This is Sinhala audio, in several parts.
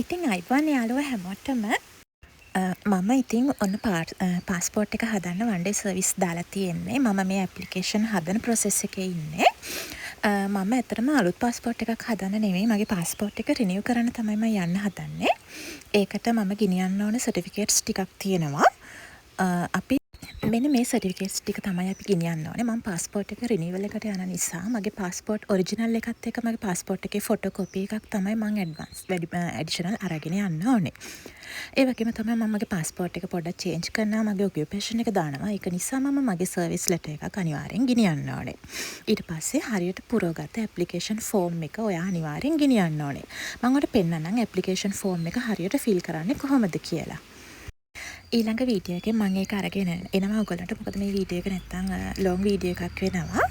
ඉතින් අයිබෝන් යාළුවෝ හැමෝටම මම ඉතින් ඔන්න පාස්පෝර්ට් එක හදන්න වන්ඩේ සර්විස් දාලා තියෙන්නේ. මම මේ ඇප්ලිකේෂන් හදන ප්‍රොසෙස් එකේ ඉන්නේ. මම ඇත්තටම අලුත් පාස්පෝර්ට් එකක් හදන්න නෙමෙයි, මගේ පාස්පෝර්ට් එක රිනිව් කරන්න තමයි මම යන්න හදන්නේ. ඒකට මම ගෙනියන්න ඕන සර්ටිෆිකේට්ස් ටිකක් තියෙනවා. අපි මෙන්න මේ සර්ටිෆිකේට්ස් ටික තමයි අපි ගෙනියන්න ඕනේ. මම පාස්පෝර්ට් එක රිනිවල් එකට යන නිසා මගේ පාස්පෝර්ට් ඔරිජිනල් එකත් එක්ක මගේ පාස්පෝර්ට් එකේ ෆොටෝකොපි එකක් තමයි මම ඇඩිෂනල් අරගෙන යන්න ඕනේ. ඒ වගේම තමයි මම මගේ පාස්පෝර්ට් එක පොඩ්ඩක් චේන්ජ් කරනවා, මගේ ඔකියුපේෂන් එක දානවා. ඒක නිසා මම මගේ සර්විස් ලෙටර් එකක් අනිවාර්යෙන් ගෙනියන්න ඕනේ. ඊට පස්සේ හරියට පුරවගත්ත ඇප්ලිකේෂන් ෆෝම් එක ඔයා අනිවාර්යෙන් ගෙනියන්න ඕනේ. මම ඔයාලට පෙන්නන්නම් ඇප්ලිකේෂන් ෆෝම් එක හරියට ෆිල් කරන්නේ කොහොමද කියලා. ඊළඟ වීඩියෝ එකෙන් මම ඒක අරගෙන එනවා ඔයගොල්ලන්ට. මොකද මේ වීඩියෝ එක නැත්තම් ලොං වීඩියෝ එකක් වෙනවා.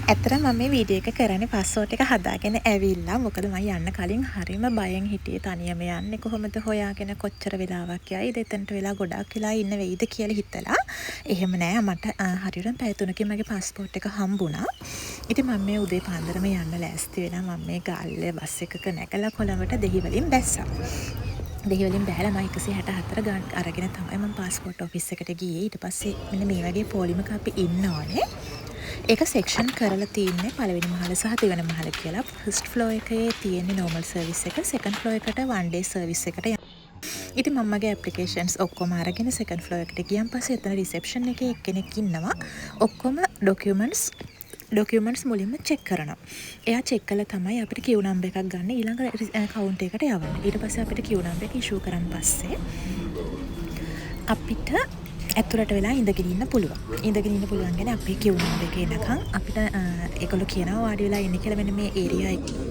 ඇත්තටම මම මේ වීඩියෝ එක කරන්නේ පාස්වර්ඩ් එක හදාගෙන ඇවිල්ලා. මොකද මම යන්න කලින් හරිම බයෙන් හිටියේ, තනියම යන්නේ කොහොමද හොයාගෙන, කොච්චර වෙලාවක් යයිද, එතනට වෙලා ගොඩක් වෙලා ඉන්න වෙයිද කියලා හිතලා. එහෙම නෑ, මට හරියටම පැය 3කින් මගේ පාස්පෝර්ට් එක හම්බුණා. ඉතින් මම මේ උදේ පාන්දරම යන්න ලෑස්ති වෙනවා. මම මේ ගාල්ලේ බස් එකක නැගලා කොළඹට දෙහිවලින් බැස්සා. දෙහිවලින් බැලලා මම 164 ගාන අරගෙන තමයි මම පාස්පෝර්ට් ඔෆිස් එකට ගියේ. ඊට පස්සේ මෙන්න මේ වගේ පොලිමක අපි ඉන්න ඕනේ. ඒක සෙක්ෂන් කරලා තියන්නේ පළවෙනි මහල සහ දෙවෙනි මහල කියලා. ෆස්ට් ෆ්ලෝර් එකේ තියෙන්නේ නෝමල් සර්විස් එක, සෙකන්ඩ් ෆ්ලෝර් එකට වන් ඩේ සර්විස් එකට යනවා. ඉතින් මම මගේ ඇප්ලිකේෂන්ස් ඔක්කොම අරගෙන සෙකන්ඩ් ෆ්ලෝර් එකට ගියන් පස්සේ එතන රිසෙප්ෂන් එකේ එක්කෙනෙක් ඉන්නවා. ඔක්කොම ඩොකියුමන්ට්ස් මුලින්ම චෙක් කරනවා. එයා චෙක් කළා තමයි අපිට කියු නම්බර් එකක් ගන්න ඊළඟ කවුන්ටර් එකට යවන්න. ඊට පස්සේ අපිට කියු නම්බර් එක ඉෂුව කරන් පස්සේ අපිට ඇතුළට වෙලා ඉඳගෙන ඉන්න පුළුවන්. ඉඳගෙන ඉන්න පුළුවන් කියන්නේ අපේ කියු නම්බර් එක එනකන් අපිට ඒගොල්ලෝ කියනවා වාඩි වෙලා ඉන්න කියලා මෙන්න මේ ඒරියා එකේ.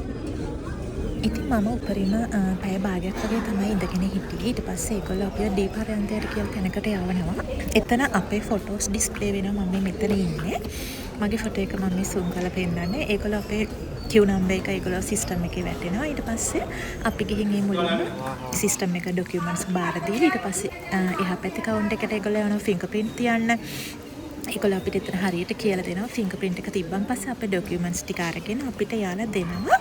ඉතින් මම උපරිම පැය භාගයක් වගේ තමයි ඉඳගෙන හිටියේ. ඊට පස්සේ ඒගොල්ලෝ අපිව දීපාරයන්තයට කියලා තැනකට යවනවා. එතන අපේ ෆොටෝස් ඩිස්ප්ලේ වෙනවා. මම මෙතන ඉන්නේ. මගේ ෆොටෝ එක මම මේ සූම් කරලා පෙන්නන්නේ. ඒගොල්ලෝ අපේ කියු නම්බර් එක ඒගොල්ලෝ සිස්ටම් එකේ වැටෙනවා. ඊට පස්සේ අපි ගිහින් මේ මුලින්ම සිස්ටම් එක ඩොකියුමන්ට්ස් බාර දීලා ඊට පස්සේ එහා පැත්තේ කවුන්ටර් එකට ඒගොල්ලෝ යනවා ෆින්ගර්ප්‍රින්ට් තියන්න. ඒගොල්ලෝ අපිට එතන හරියට කියලා දෙනවා. ෆින්ගර්ප්‍රින්ට් එක තිබ්බන් පස්සේ අපේ ඩොකියුමන්ට්ස් ටික අරගෙන අපිට යාලා දෙනවා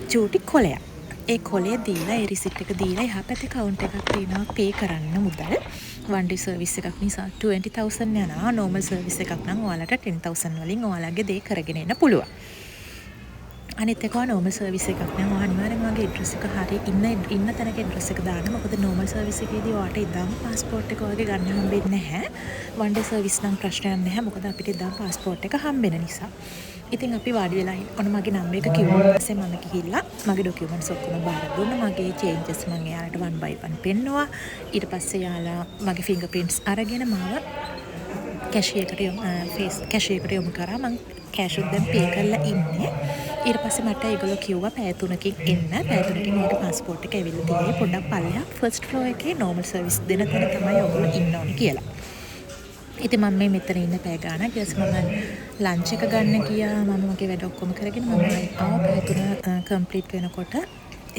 චූටි කොලයක්. ඒ කොලේ දීලා ඒ රිසිට් එක දීලා එහා පැත්තේ කවුන්ටර් එකක් තියෙනවා පේ කරන්න මුදල්. වන් ඩේ සර්විස් එකක් නිසා 20000 යනවා. නෝමල් සර්විස් එකක් නම් ඔයාලට 10000 වලින් ඔයාලගේ දේ කරගෙන එන්න පුළුවන්. අනිත් එක නෝමල් සර්විස් එකක් නම් ඔයා අනිවාර්යෙන්ම වගේ ඇඩ්‍රස් එක හරිය ඉන්න තැනක ඇඩ්‍රස් එක දාන්න. මොකද නෝමල් සර්විස් එකේදී ඔයාට ඉදාම පාස්පෝර්ට් එක වගේ ගන්න හම්බෙන්නේ නැහැ. වන් ඩේ සර්විස් නම් ප්‍රශ්නයක් නැහැ. මොකද අපිට ඉදාම පාස්පෝර්ට් එක හම්බෙන නිසා. ඉතින් අපි වාඩි වෙලා ඔන්න මගේ නම්බර් එක කිව්වා. ඊපස්සේ මම ගිහිල්ලා මගේ ඩොකියුමන්ට්ස් ඔක්කොම බාර දුන්නා. මගේ චේන්ජස් මම එයාලට 1 by 1 පෙන්නුවා. ඊට පස්සේ යාලා මගේ ෆින්ගර්ප්‍රින්ට්ස් අරගෙන මාව කැෂියර් එකට යොමු කරා. මම කැෂ් උත් දැන් පේ කරලා ඉන්නේ. ඊට පස්සේ මට ඒගොල්ලෝ කිව්වා පැය 3කින් එන්න. පැය 3කින් ඔයාගේ පාස්පෝර්ට් එක ඇවිල්ලා තියෙයි. පොඩ්ඩක් පල්ලෙහා ෆස්ට් ෆ්ලෝර් එකේ නෝමල් සර්විස් දෙන තැන තමයි ඔයගොල්ලෝ ඉන්න ඕනේ කියලා. ඉතින් මම මේ මෙතන ඉන්න පැය ගානක්. ඊට පස්සේ මම ලන්ච් එක ගන්න ගියා. මම මගේ වැඩ ඔක්කොම කරගෙන මම ආවා. පැය 3 කම්ප්ලීට් වෙනකොට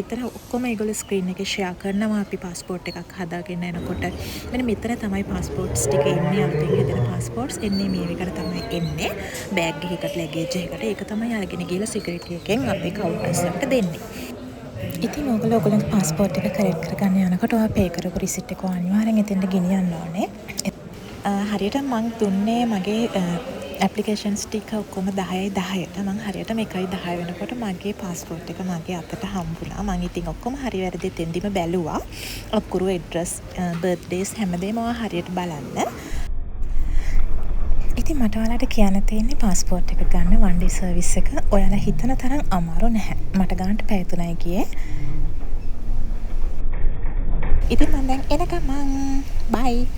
එතන ඔක්කොම ඒගොල්ලෝ ස්ක්‍රීන් එකේ ෂෙයා කරනවා. අපි පාස්පෝර්ට් එකක් හදාගෙන එනකොට මෙන්න මෙතන තමයි පාස්පෝර්ට්ස් ටික එන්නේ. අලුතෙන් හැදෙන පාස්පෝර්ට්ස් එන්නේ මේ එකට තමයි එන්නේ. බෑග් එකකට ලැගේජ් එකකට ඒක තමයි අරගෙන ගිහලා සිකියුරිටි එකෙන් අපේ කවුන්ටර්ස් වලට දෙන්නේ. ඉතින් ඔයගොල්ලෝගේ පාස්පෝර්ට් එක කරෙක්ට් කරගන්න යනකොට ඔයා පේ කරපු රිසිට් එක අනිවාර්යෙන් එතෙන්ට ගෙනියන්න ඕනේ. හරියට මං දුන්නේ මගේ ඇප්ලිකේෂන්ස් ටික ඔක්කොම 10ට. මං හරියටම 1:10 වෙනකොට මගේ පාස්පෝර්ට් එක මගේ අතට හම්බුණා. මං ඉතින් ඔක්කොම හරි වැරදි දෙන්දිම බැලුවා. ඔක්කොරු ඇඩ්‍රස්, බර්ත්ඩේස් හැමදේම ඔයා හරියට බලන්න. ඉතින් මට ඔයාලට කියන්න තියෙන්නේ පාස්පෝර්ට් එක ගන්න වන් ඩේ සර්විස් එක ඔයාලා හිතන තරම් අමාරු නැහැ. මට ගන්නට පැය 3යි ගියේ. ඉතින් මම දැන් එනකම් බයි.